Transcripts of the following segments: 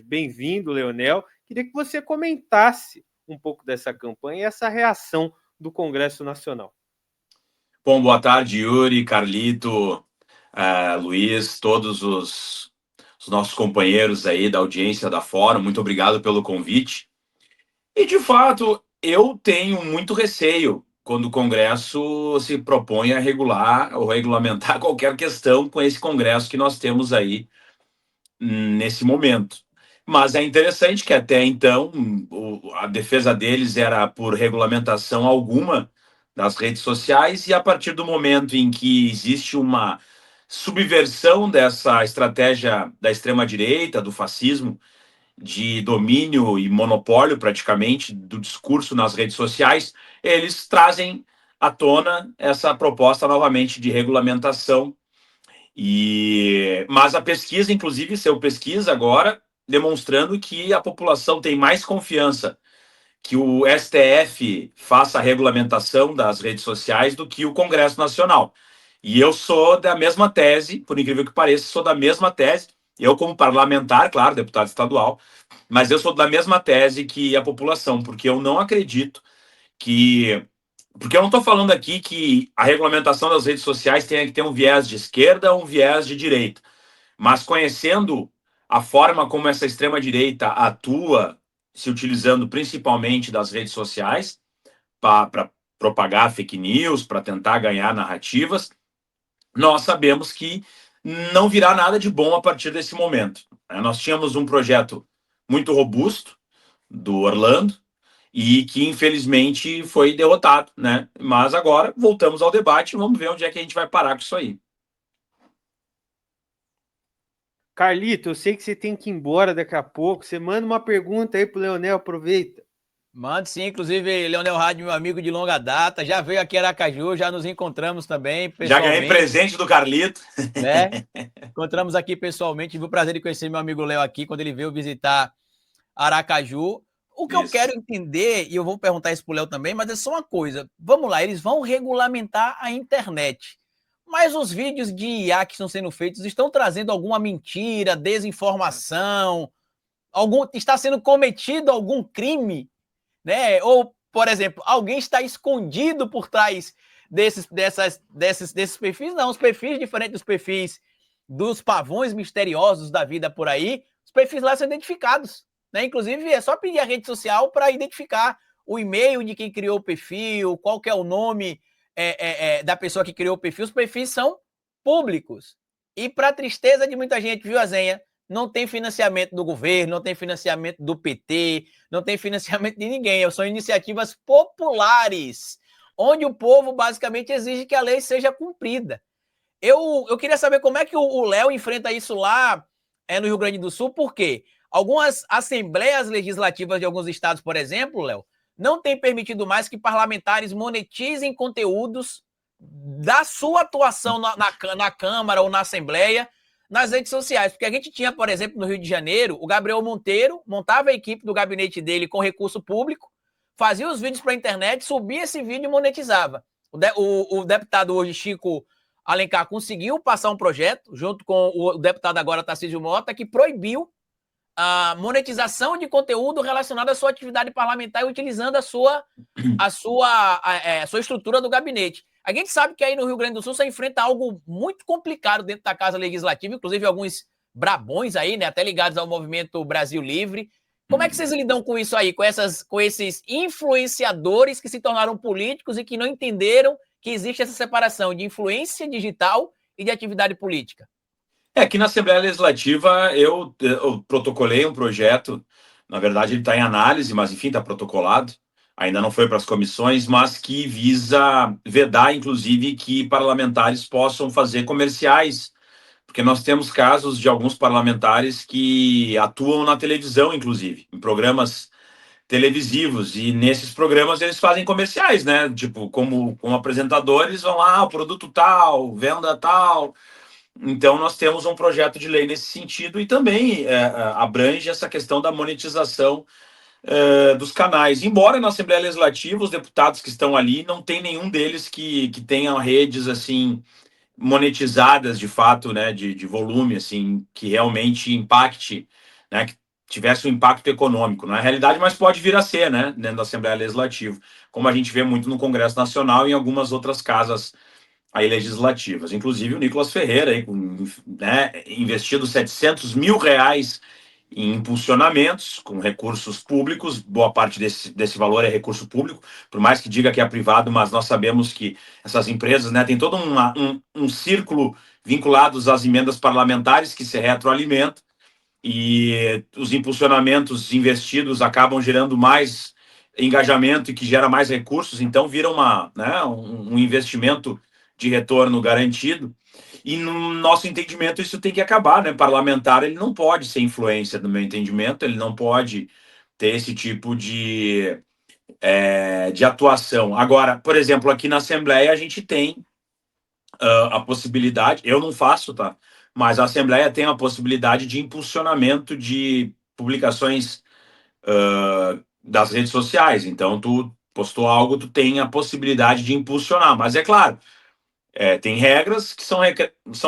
Bem-vindo, Leonel. Queria que você comentasse um pouco dessa campanha e essa reação do Congresso Nacional. Bom, boa tarde, Yuri, Carlito, Luiz, todos os nossos companheiros aí da audiência da Fórum. Muito obrigado pelo convite. E, de fato, eu tenho muito receio quando o Congresso se propõe a regular ou regulamentar qualquer questão com esse Congresso que nós temos aí nesse momento. Mas é interessante que até então a defesa deles era por regulamentação alguma das redes sociais, e a partir do momento em que existe uma subversão dessa estratégia da extrema-direita, do fascismo, de domínio e monopólio praticamente do discurso nas redes sociais, eles trazem à tona essa proposta novamente de regulamentação. Mas a pesquisa, inclusive, saiu pesquisa agora demonstrando que a população tem mais confiança que o STF faça a regulamentação das redes sociais do que o Congresso Nacional. E eu sou da mesma tese, por incrível que pareça, sou da mesma tese. Eu, como parlamentar, claro, deputado estadual, mas eu sou da mesma tese que a população, porque eu não acredito que. Porque eu não estou falando aqui que a regulamentação das redes sociais tenha que ter um viés de esquerda ou um viés de direita, mas conhecendo a forma como essa extrema-direita atua, se utilizando principalmente das redes sociais para propagar fake news, para tentar ganhar narrativas, nós sabemos que não virá nada de bom a partir desse momento. Nós tínhamos um projeto muito robusto do Orlando e que infelizmente foi derrotado, né? Mas agora voltamos ao debate e vamos ver onde é que a gente vai parar com isso aí. Carlito, eu sei que você tem que ir embora daqui a pouco. Você manda uma pergunta aí pro Leonel, aproveita. Mande sim, inclusive Leonel Rádio, meu amigo de longa data, já veio aqui em Aracaju, já nos encontramos também Já ganhei pessoalmente. presente do Carlito. Né? Encontramos aqui pessoalmente, tive o prazer de conhecer meu amigo Léo aqui, quando ele veio visitar Aracaju. O que eu quero entender, e eu vou perguntar isso pro Léo também, mas é só uma coisa. Vamos lá, eles vão regulamentar a internet. Mas os vídeos de IA que estão sendo feitos estão trazendo alguma mentira, desinformação, está sendo cometido algum crime, né? Ou, por exemplo, alguém está escondido por trás desses perfis? Não, os perfis diferentes dos perfis dos pavões misteriosos da vida por aí, os perfis lá são identificados, né? Inclusive, é só pedir a rede social para identificar o e-mail de quem criou o perfil, qual que é o nome da pessoa que criou o perfil. Os perfis são públicos. E, para tristeza de muita gente, viu, Azenha? Não tem financiamento do governo, não tem financiamento do PT, não tem financiamento de ninguém. São iniciativas populares, onde o povo basicamente exige que a lei seja cumprida. Eu queria saber como é que o Léo enfrenta isso lá no Rio Grande do Sul, porque algumas assembleias legislativas de alguns estados, por exemplo, Léo, não têm permitido mais que parlamentares monetizem conteúdos da sua atuação na Câmara ou na Assembleia nas redes sociais. Porque a gente tinha, por exemplo, no Rio de Janeiro, o Gabriel Monteiro montava a equipe do gabinete dele com recurso público, fazia os vídeos para a internet, subia esse vídeo e monetizava. O deputado hoje, Chico Alencar, conseguiu passar um projeto, junto com o deputado agora, Tarcísio Mota, que proibiu a monetização de conteúdo relacionado à sua atividade parlamentar, utilizando a sua estrutura do gabinete. A gente sabe que aí no Rio Grande do Sul você enfrenta algo muito complicado dentro da Casa Legislativa, inclusive alguns brabões aí, né, até ligados ao movimento Brasil Livre. Como é que vocês lidam com isso aí, com esses influenciadores que se tornaram políticos e que não entenderam que existe essa separação de influência digital e de atividade política? Aqui na Assembleia Legislativa eu protocolei um projeto, na verdade ele está em análise, mas enfim, está protocolado, ainda não foi para as comissões, mas que visa vedar, inclusive, que parlamentares possam fazer comerciais, porque nós temos casos de alguns parlamentares que atuam na televisão, inclusive, em programas televisivos, e nesses programas eles fazem comerciais, né? Tipo, como apresentadores, vão lá, o produto tal, venda tal. Então, nós temos um projeto de lei nesse sentido e também abrange essa questão da monetização dos canais. Embora na Assembleia Legislativa, os deputados que estão ali, não tem nenhum deles que tenham redes assim monetizadas de fato, né, de volume, assim, que realmente impacte, né, que tivesse um impacto econômico. Não é a realidade, mas pode vir a ser, né, dentro da Assembleia Legislativa, como a gente vê muito no Congresso Nacional e em algumas outras casas aí legislativas. Inclusive o Nicolas Ferreira, aí, né, investido R$700 mil em impulsionamentos com recursos públicos, boa parte desse valor é recurso público, por mais que diga que é privado, mas nós sabemos que essas empresas, né, tem todo um círculo vinculados às emendas parlamentares que se retroalimentam, e os impulsionamentos investidos acabam gerando mais engajamento e que gera mais recursos, então vira um investimento de retorno garantido. E no nosso entendimento isso tem que acabar, né? Parlamentar, ele não pode ser influência, no meu entendimento, ele não pode ter esse tipo de atuação. Agora, por exemplo, aqui na Assembleia a gente tem a possibilidade, eu não faço, tá? Mas a Assembleia tem a possibilidade de impulsionamento de publicações das redes sociais. Então, tu postou algo, tu tem a possibilidade de impulsionar. Mas é claro, tem regras que são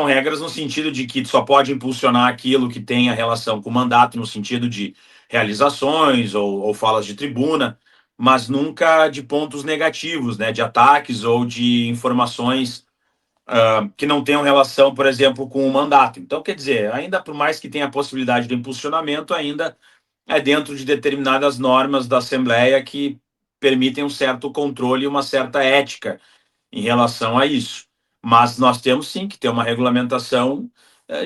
regras no sentido de que tu só pode impulsionar aquilo que tenha relação com o mandato, no sentido de realizações ou falas de tribuna, mas nunca de pontos negativos, né? De ataques ou de informações que não tenham relação, por exemplo, com o mandato. Então, quer dizer, ainda por mais que tenha a possibilidade de impulsionamento, ainda é dentro de determinadas normas da Assembleia que permitem um certo controle e uma certa ética em relação a isso. Mas nós temos sim que ter uma regulamentação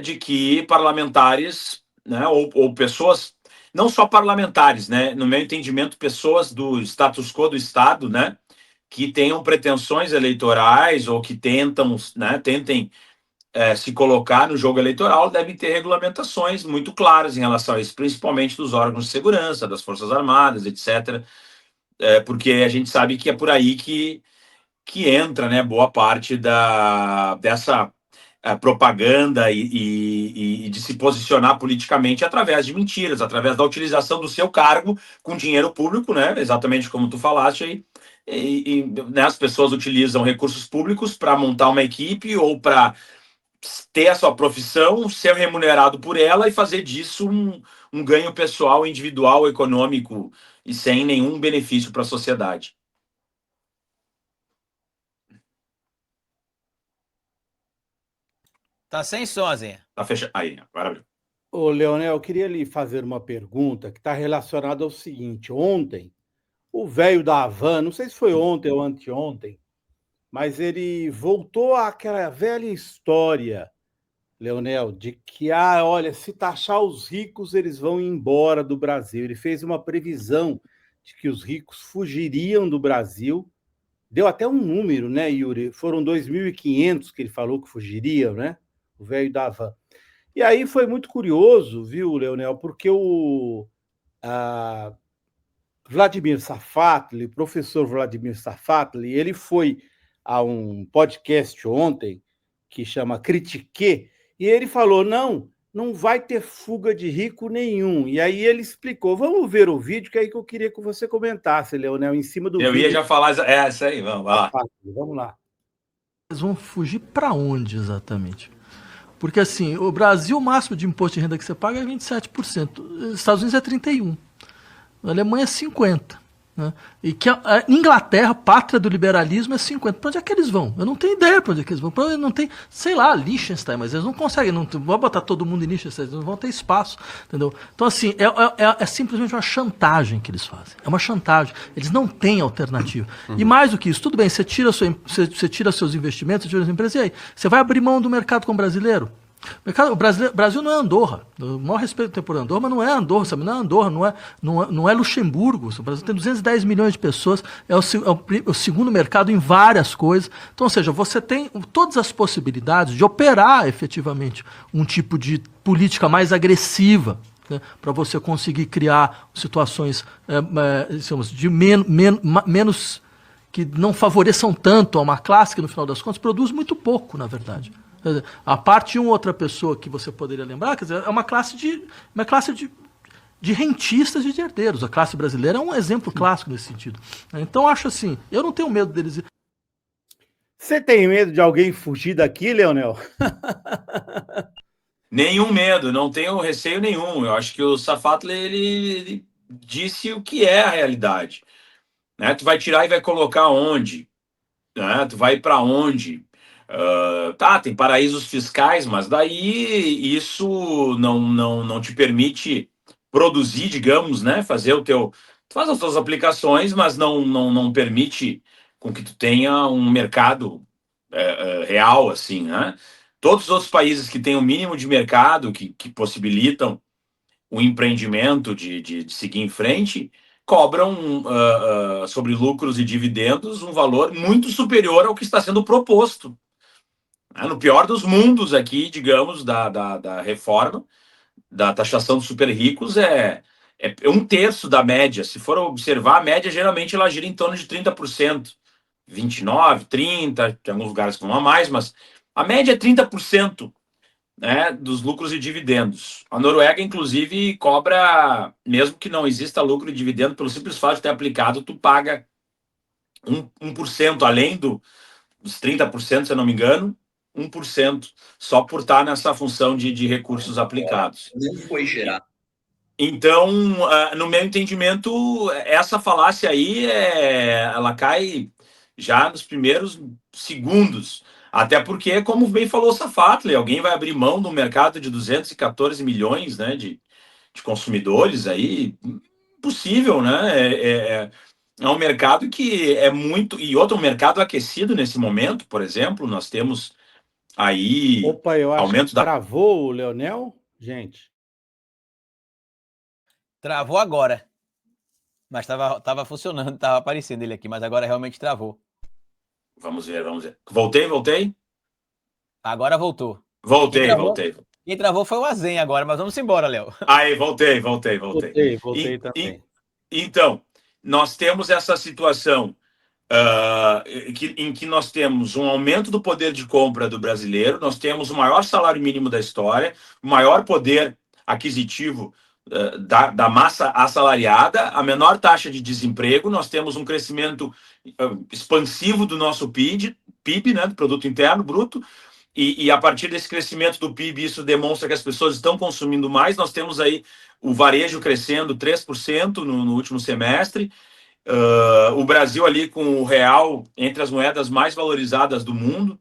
de que parlamentares, né, ou pessoas, não só parlamentares, né, no meu entendimento, pessoas do status quo do Estado, né, que tenham pretensões eleitorais ou que tentem se colocar no jogo eleitoral, devem ter regulamentações muito claras em relação a isso, principalmente dos órgãos de segurança, das Forças Armadas, etc., porque a gente sabe que é por aí que entra, né, boa parte dessa propaganda e de se posicionar politicamente através de mentiras, através da utilização do seu cargo com dinheiro público, né, exatamente como tu falaste aí, né, as pessoas utilizam recursos públicos para montar uma equipe ou para ter a sua profissão, ser remunerado por ela e fazer disso um ganho pessoal, individual, econômico e sem nenhum benefício para a sociedade. Tá sem som, Zinha. Tá fechado. Aí, agora abriu. Ô, Leonel, eu queria lhe fazer uma pergunta que está relacionada ao seguinte. Ontem, o velho da Havan, não sei se foi ontem ou anteontem, mas ele voltou àquela velha história, Leonel, de que, olha, se taxar os ricos, eles vão embora do Brasil. Ele fez uma previsão de que os ricos fugiriam do Brasil. Deu até um número, né, Yuri? Foram 2.500 que ele falou que fugiriam, né? O velho da Havan. E aí foi muito curioso, viu, Leonel, porque o Vladimir Safatli, professor Vladimir Safatli, ele foi a um podcast ontem que chama Critique, e ele falou, não vai ter fuga de rico nenhum. E aí ele explicou, vamos ver o vídeo, que é aí que eu queria que você comentasse, Leonel, em cima do vídeo. Eu ia já falar, isso aí, vamos lá. Vamos lá. Eles vão fugir para onde exatamente? Porque assim, o Brasil, o máximo de imposto de renda que você paga é 27%. Os Estados Unidos é 31%. A Alemanha é 50%. Né? E que a Inglaterra, pátria do liberalismo, é 50%. Para onde é que eles vão? Eu não tenho ideia para onde é que eles vão. Não tem, sei lá, Liechtenstein, mas eles não conseguem. Não vou botar todo mundo em Liechtenstein, eles não vão ter espaço. Entendeu? Então, assim, é simplesmente uma chantagem que eles fazem. É uma chantagem. Eles não têm alternativa. E mais do que isso, tudo bem, você tira seus investimentos, você tira as empresas, e aí? Você vai abrir mão do mercado com o brasileiro? O Brasil não é Andorra. O maior respeito que tem por Andorra, mas não é Andorra, sabe? Não é Andorra, não é Luxemburgo. O Brasil tem 210 milhões de pessoas, é o segundo mercado em várias coisas. Então, ou seja, você tem todas as possibilidades de operar efetivamente um tipo de política mais agressiva, né, para você conseguir criar situações de menos que não favoreçam tanto a uma classe que, no final das contas, produz muito pouco, na verdade. A parte de uma outra pessoa que você poderia lembrar, quer dizer, é uma classe de rentistas e de herdeiros. A classe brasileira é um exemplo clássico nesse sentido. Então, acho assim, eu não tenho medo deles. Você tem medo de alguém fugir daqui, Leonel? Nenhum medo, não tenho receio nenhum. Eu acho que o Safatli, ele disse o que é a realidade. Né? Tu vai tirar e vai colocar onde? Né? Tu vai para onde? Tá, tem paraísos fiscais, mas daí isso não te permite produzir, digamos, né? Fazer o teu. Tu faz as tuas aplicações, mas não permite com que tu tenha um mercado real, assim, né? Todos os outros países que têm o mínimo de mercado, que possibilitam o empreendimento de seguir em frente, cobram sobre lucros e dividendos um valor muito superior ao que está sendo proposto. No pior dos mundos aqui, digamos, da reforma, da taxação dos super ricos, é um terço da média. Se for observar, a média geralmente ela gira em torno de 30%. 29%, 30%, tem alguns lugares que vão a mais, mas a média é 30%, né, dos lucros e dividendos. A Noruega, inclusive, cobra, mesmo que não exista lucro e dividendo, pelo simples fato de ter aplicado, tu paga 1%, além dos 30%, se eu não me engano, 1%, só por estar nessa função de recursos aplicados. Não foi gerado. Então, no meu entendimento, essa falácia aí, ela cai já nos primeiros segundos. Até porque, como bem falou o Safatli, alguém vai abrir mão do mercado de 214 milhões, né, de consumidores aí? Impossível, né? É um mercado que é muito... E outro mercado aquecido nesse momento, por exemplo, nós temos aí Opa, eu acho aumento que da... travou o Leonel, gente. Travou agora. Mas tava funcionando, tava aparecendo ele aqui, mas agora realmente travou. Vamos ver. Voltei? Agora voltou. Voltei. Quem travou foi o Azen agora, mas vamos embora, Léo. Aí, voltei. Voltei também. Então, nós temos essa situação em que nós temos um aumento do poder de compra do brasileiro, nós temos o maior salário mínimo da história, o maior poder aquisitivo da massa assalariada, a menor taxa de desemprego, nós temos um crescimento expansivo do nosso PIB, né, do Produto Interno Bruto, e a partir desse crescimento do PIB, isso demonstra que as pessoas estão consumindo mais. Nós temos aí o varejo crescendo 3% no último semestre, o Brasil ali com o real entre as moedas mais valorizadas do mundo.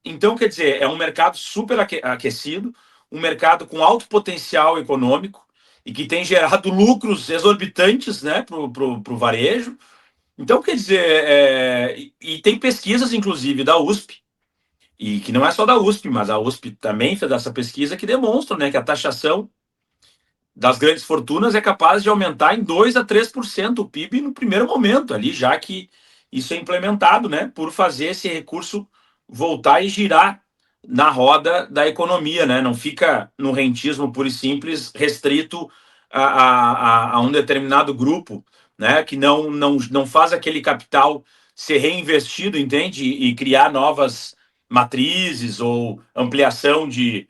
Então, quer dizer, é um mercado super aquecido, um mercado com alto potencial econômico e que tem gerado lucros exorbitantes, né, para o varejo. Então, quer dizer, e tem pesquisas, inclusive, da USP, e que não é só da USP, mas a USP também fez essa pesquisa que demonstra, né, que a taxação das grandes fortunas é capaz de aumentar em 2 a 3% o PIB no primeiro momento ali, já que isso é implementado, né, por fazer esse recurso voltar e girar na roda da economia, né, não fica no rentismo puro e simples restrito a um determinado grupo, né, que não faz aquele capital ser reinvestido, entende? E criar novas matrizes ou ampliação de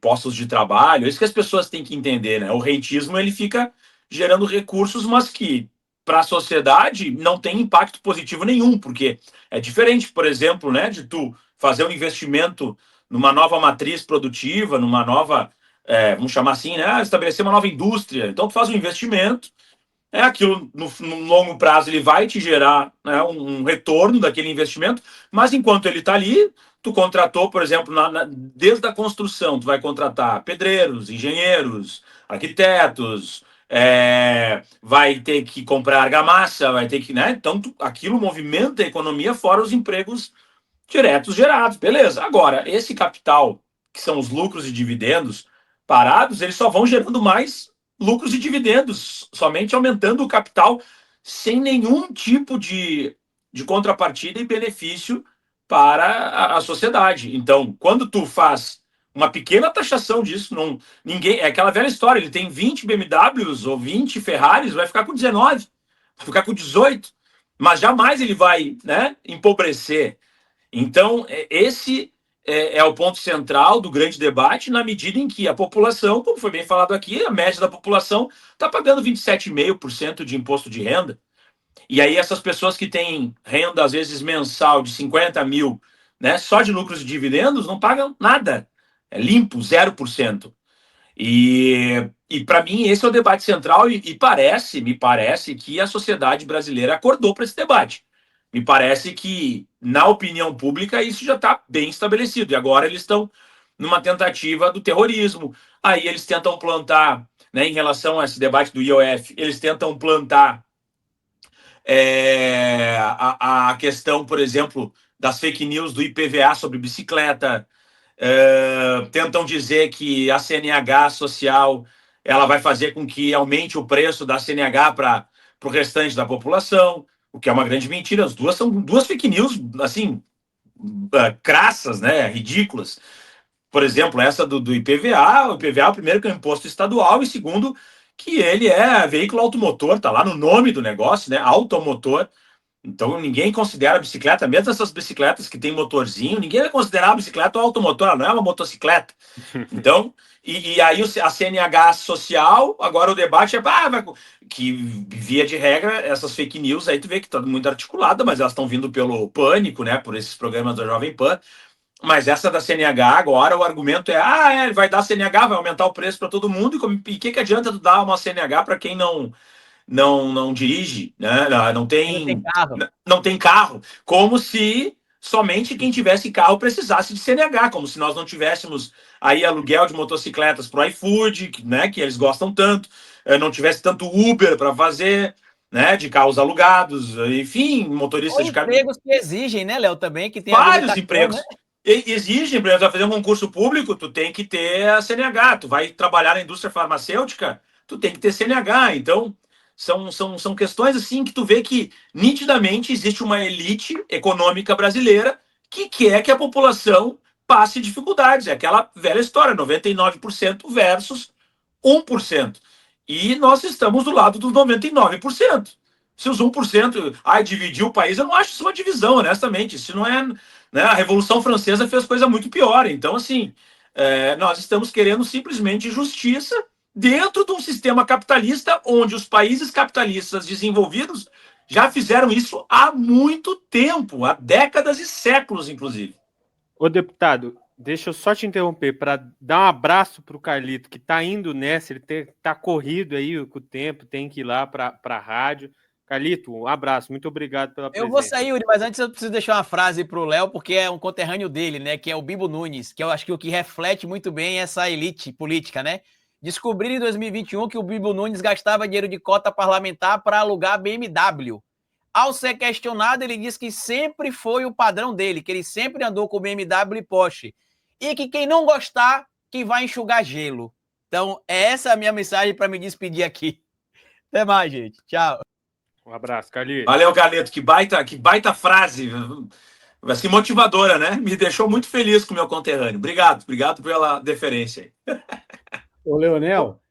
postos de trabalho. É isso que as pessoas têm que entender, né? O rentismo ele fica gerando recursos, mas que para a sociedade não tem impacto positivo nenhum, porque é diferente, por exemplo, né, de tu fazer um investimento numa nova matriz produtiva, numa nova, vamos chamar assim, né, estabelecer uma nova indústria. Então tu faz um investimento, aquilo no longo prazo ele vai te gerar, né, um retorno daquele investimento, mas enquanto ele está ali, tu contratou, por exemplo, desde a construção, tu vai contratar pedreiros, engenheiros, arquitetos, vai ter que comprar argamassa, vai ter que, né? Então aquilo movimenta a economia fora os empregos diretos gerados, beleza? Agora, esse capital, que são os lucros e dividendos parados, eles só vão gerando mais lucros e dividendos, somente aumentando o capital sem nenhum tipo de contrapartida e benefício para a sociedade. Então, quando tu faz uma pequena taxação disso, ninguém, é aquela velha história, ele tem 20 BMWs ou 20 Ferraris, vai ficar com 19, vai ficar com 18, mas jamais ele vai, né, empobrecer. Então, esse é o ponto central do grande debate, na medida em que a população, como foi bem falado aqui, a média da população está pagando 27,5% de imposto de renda. E aí essas pessoas que têm renda, às vezes, mensal de 50 mil, né, só de lucros e dividendos, não pagam nada. É limpo, 0%. E para mim, esse é o debate central, e me parece que a sociedade brasileira acordou para esse debate. Me parece que, na opinião pública, isso já está bem estabelecido. E agora eles estão numa tentativa do terrorismo. Aí eles tentam plantar, né, em relação a esse debate do IOF, eles tentam plantar a questão, por exemplo, das fake news do IPVA sobre bicicleta. Tentam dizer que a CNH social ela vai fazer com que aumente o preço da CNH para o restante da população, o que é uma grande mentira. As duas são duas fake news, assim, crassas, né, ridículas. Por exemplo, essa do IPVA. O IPVA, primeiro, que é um imposto estadual, e segundo, que ele é veículo automotor, está lá no nome do negócio, né, automotor. Então, ninguém considera a bicicleta, mesmo essas bicicletas que tem motorzinho, ninguém vai considerar a bicicleta um automotor, ela não é uma motocicleta. Então, e aí a CNH social, agora o debate é que, via de regra, essas fake news, aí tu vê que está muito articulada, mas elas estão vindo pelo Pânico, né, por esses programas da Jovem Pan. Mas essa da CNH, agora o argumento é, ele vai dar CNH, vai aumentar o preço para todo mundo, e o que adianta tu dar uma CNH para quem não dirige, né? Não tem carro, como se somente quem tivesse carro precisasse de CNH, como se nós não tivéssemos aí aluguel de motocicletas para o iFood, né, que eles gostam tanto, não tivesse tanto Uber para fazer, né, de carros alugados, enfim, motoristas de carro. Empregos que exigem, né, Léo, também, que tem vários empregos. Né? Exigem, por exemplo, vai fazer um concurso público, tu tem que ter a CNH, tu vai trabalhar na indústria farmacêutica, tu tem que ter CNH. Então, são questões assim que tu vê que nitidamente existe uma elite econômica brasileira que quer que a população passe dificuldades. É aquela velha história, 99% versus 1%. E nós estamos do lado dos 99%. Se os 1%, dividir o país, eu não acho isso uma divisão, honestamente. Isso não é, né? A Revolução Francesa fez coisa muito pior. Então, assim, nós estamos querendo simplesmente justiça dentro de um sistema capitalista, onde os países capitalistas desenvolvidos já fizeram isso há muito tempo, há décadas e séculos, inclusive. Ô, deputado, deixa eu só te interromper para dar um abraço para o Carlito, que está indo nessa, ele está corrido aí com o tempo, tem que ir lá para a rádio. Carlito, um abraço, muito obrigado pela presença. Eu vou sair, Yuri, mas antes eu preciso deixar uma frase para o Léo, porque é um conterrâneo dele, né, que é o Bibo Nunes, que eu acho que o que reflete muito bem essa elite política, né? Descobri em 2021 que o Bibo Nunes gastava dinheiro de cota parlamentar para alugar BMW. Ao ser questionado, ele disse que sempre foi o padrão dele, que ele sempre andou com BMW e Porsche. E que quem não gostar, que vai enxugar gelo. Então, essa é a minha mensagem para me despedir aqui. Até mais, gente. Tchau. Um abraço, Carlito. Valeu, Carlito. Que baita frase. Assim, motivadora, né? Me deixou muito feliz com o meu conterrâneo. Obrigado pela deferência. Ô, Leonel,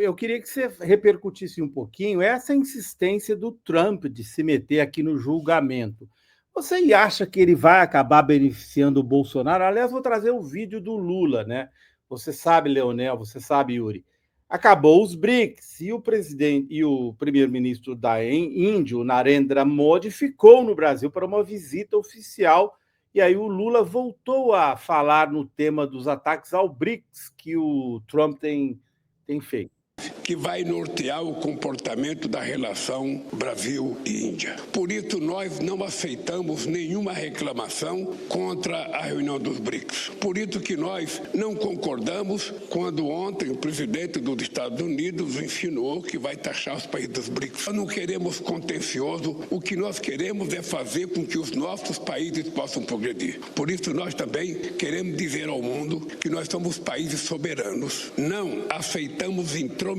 eu queria que você repercutisse um pouquinho essa insistência do Trump de se meter aqui no julgamento. Você acha que ele vai acabar beneficiando o Bolsonaro? Aliás, vou trazer o vídeo do Lula, né? Você sabe, Leonel, você sabe, Yuri. Acabou os BRICS e o presidente e o primeiro-ministro da Índia, o Narendra Modi, ficou no Brasil para uma visita oficial. E aí o Lula voltou a falar no tema dos ataques ao BRICS que o Trump tem feito. Que vai nortear o comportamento da relação Brasil e Índia. Por isso, nós não aceitamos nenhuma reclamação contra a reunião dos BRICS. Por isso que nós não concordamos quando ontem o presidente dos Estados Unidos insinuou que vai taxar os países dos BRICS. Nós não queremos contencioso, o que nós queremos é fazer com que os nossos países possam progredir. Por isso, nós também queremos dizer ao mundo que nós somos países soberanos. Não aceitamos intromissão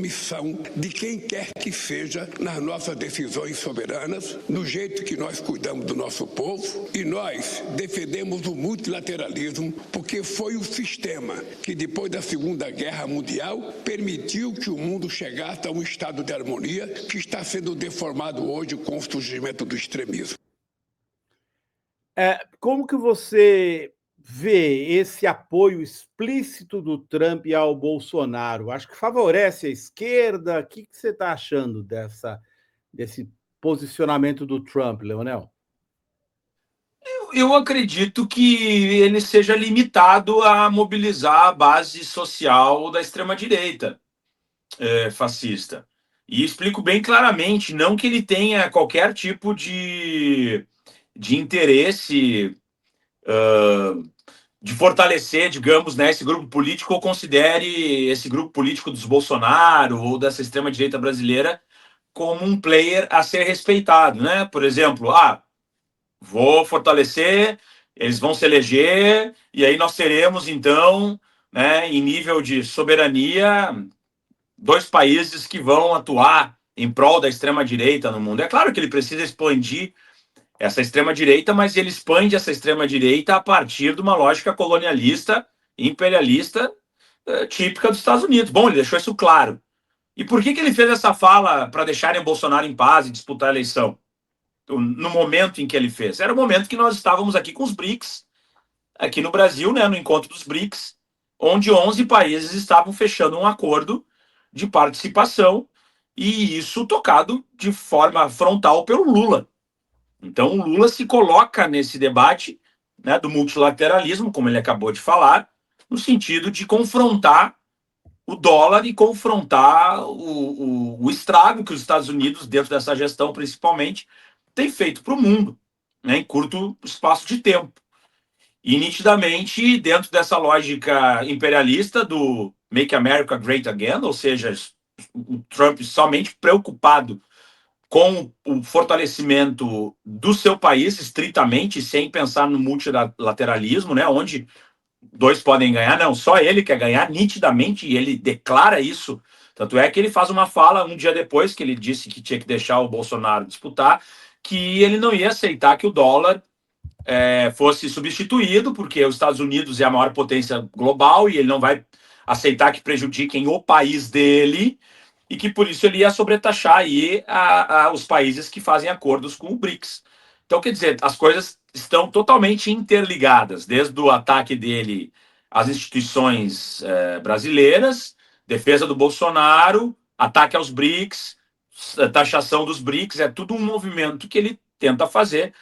de quem quer que seja nas nossas decisões soberanas, do jeito que nós cuidamos do nosso povo, e nós defendemos o multilateralismo porque foi o sistema que depois da Segunda Guerra Mundial permitiu que o mundo chegasse a um estado de harmonia que está sendo deformado hoje com o surgimento do extremismo. Como que você vê esse apoio explícito do Trump ao Bolsonaro? Acho que favorece a esquerda. O que você está achando desse posicionamento do Trump, Leonel? Eu acredito que ele seja limitado a mobilizar a base social da extrema-direita fascista. E explico bem claramente, não que ele tenha qualquer tipo de interesse de fortalecer, digamos, né, esse grupo político, ou considere esse grupo político dos Bolsonaro ou dessa extrema-direita brasileira como um player a ser respeitado, né? Por exemplo, vou fortalecer, eles vão se eleger, e aí nós teremos, então, né, em nível de soberania, 2 países que vão atuar em prol da extrema-direita no mundo. É claro que ele precisa expandir essa extrema-direita, mas ele expande essa extrema-direita a partir de uma lógica colonialista, imperialista, típica dos Estados Unidos. Bom, ele deixou isso claro. E por que ele fez essa fala para deixarem o Bolsonaro em paz e disputar a eleição? No momento em que ele fez. Era o momento que nós estávamos aqui com os BRICS, aqui no Brasil, né, no encontro dos BRICS, onde 11 países estavam fechando um acordo de participação, e isso tocado de forma frontal pelo Lula. Então, o Lula se coloca nesse debate, né, do multilateralismo, como ele acabou de falar, no sentido de confrontar o dólar e confrontar o estrago que os Estados Unidos, dentro dessa gestão principalmente, tem feito para o mundo, né, em curto espaço de tempo. E, nitidamente, dentro dessa lógica imperialista do Make America Great Again, ou seja, o Trump somente preocupado com o fortalecimento do seu país, estritamente, sem pensar no multilateralismo, né, onde 2 podem ganhar, não, só ele quer ganhar, nitidamente, e ele declara isso. Tanto é que ele faz uma fala um dia depois, que ele disse que tinha que deixar o Bolsonaro disputar, que ele não ia aceitar que o dólar fosse substituído, porque os Estados Unidos é a maior potência global e ele não vai aceitar que prejudiquem o país dele, e que por isso ele ia sobretaxar aí os países que fazem acordos com o BRICS. Então, quer dizer, as coisas estão totalmente interligadas, desde o ataque dele às instituições brasileiras, defesa do Bolsonaro, ataque aos BRICS, taxação dos BRICS, é tudo um movimento que ele tenta fazer,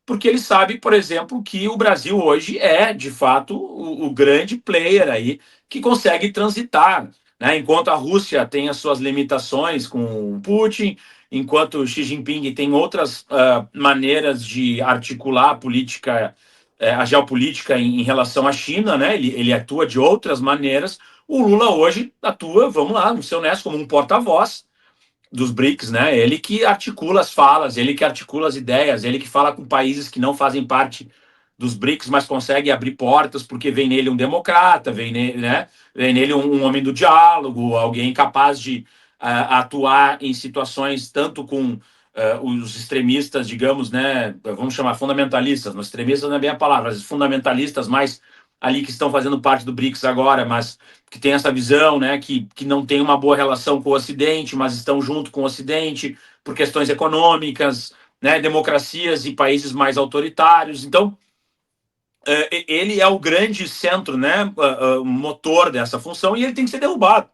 porque ele sabe, por exemplo, que o Brasil hoje é, de fato, o grande player aí que consegue transitar, né? Enquanto a Rússia tem as suas limitações com Putin, enquanto Xi Jinping tem outras maneiras de articular a política, a geopolítica em relação à China, né? Ele atua de outras maneiras. O Lula hoje atua, vamos lá, vamos ser honestos, como um porta-voz dos BRICS, né? Ele que articula as falas, ele que articula as ideias, ele que fala com países que não fazem parte dos BRICS, mas consegue abrir portas porque vem nele um democrata, vem nele um homem do diálogo, alguém capaz de atuar em situações tanto com os extremistas, digamos, né? Vamos chamar fundamentalistas, mas extremistas não é bem a palavra, mas fundamentalistas mais ali que estão fazendo parte do BRICS agora, mas que tem essa visão, né, que não tem uma boa relação com o Ocidente, mas estão junto com o Ocidente por questões econômicas, né, democracias e países mais autoritários. Então, ele é o grande centro, né, motor dessa função, e ele tem que ser derrubado.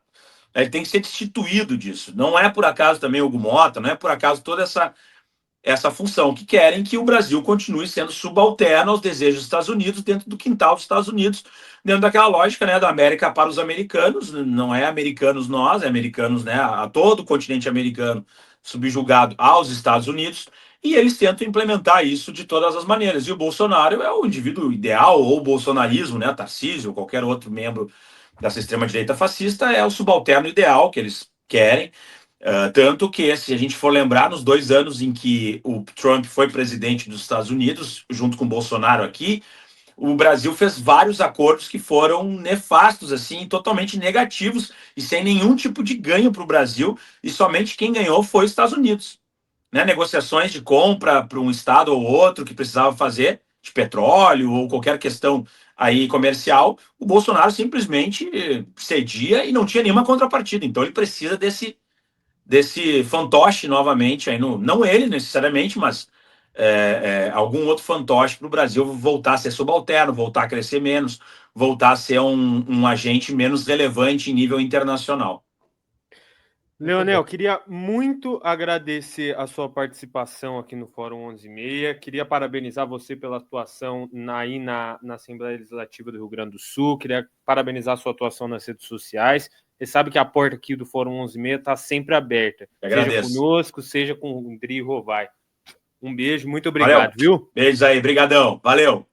Ele tem que ser destituído disso. Não é por acaso também o Hugo Mota, não é por acaso toda essa função, que querem que o Brasil continue sendo subalterno aos desejos dos Estados Unidos, dentro do quintal dos Estados Unidos, dentro daquela lógica, né, da América para os americanos. Não é americanos nós, é americanos, né, a todo o continente americano subjugado aos Estados Unidos, e eles tentam implementar isso de todas as maneiras. E o Bolsonaro é o indivíduo ideal, ou o bolsonarismo, né, Tarcísio, ou qualquer outro membro dessa extrema-direita fascista, é o subalterno ideal que eles querem. Tanto que, se a gente for lembrar, nos 2 anos em que o Trump foi presidente dos Estados Unidos, junto com o Bolsonaro aqui, o Brasil fez vários acordos que foram nefastos, assim, totalmente negativos e sem nenhum tipo de ganho para o Brasil, e somente quem ganhou foi os Estados Unidos. Né? Negociações de compra para um estado ou outro que precisava fazer, de petróleo ou qualquer questão aí comercial, o Bolsonaro simplesmente cedia e não tinha nenhuma contrapartida. Então ele precisa desse fantoche novamente, aí não ele necessariamente, mas algum outro fantoche para o Brasil voltar a ser subalterno, voltar a crescer menos, voltar a ser um agente menos relevante em nível internacional. Leonel, queria muito agradecer a sua participação aqui no Fórum 11:30. Queria parabenizar você pela atuação na Assembleia Legislativa do Rio Grande do Sul. Queria parabenizar a sua atuação nas redes sociais. Você sabe que a porta aqui do Fórum 11:30 está sempre aberta. Seja conosco, seja com o Dri Rovai. Um beijo, muito obrigado, Valeu. viu? Beijos aí, brigadão. Valeu.